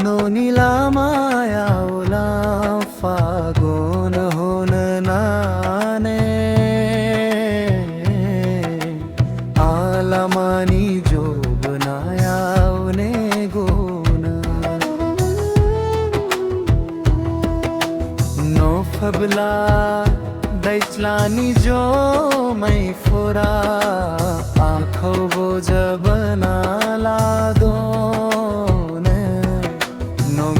no निलामाया ओला फागोन होन नाने आलामानी जो बनाया उने गोन नो फबला दैचलानी जो मै फोरा आँखों बोझ बना ला दो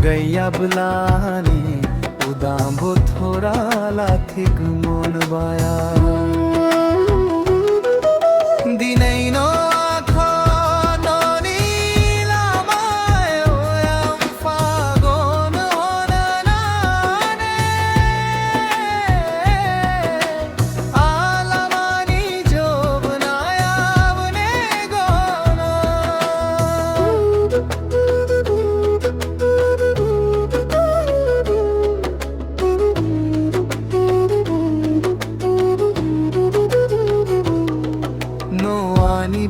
गैया बुलानी उदाम्बो थोड़ा लाथिक मन बाया दिनै नो आँखो नो निलामाय ओयाम फागोन होन नाने आलामानी जो बनाया उने गोनो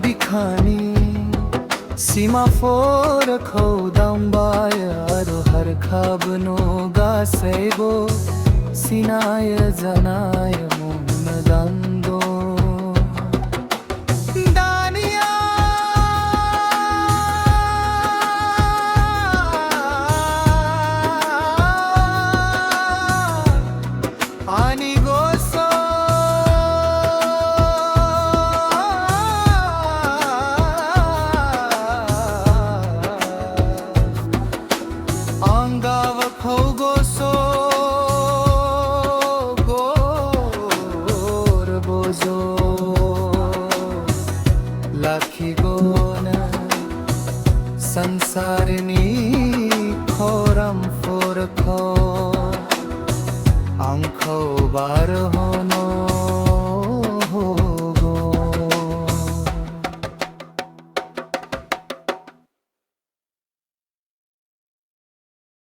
बिखानी सीमा फोर खौदाम्बाय आरो हर खाबनो गासैबो सिनाय जनाय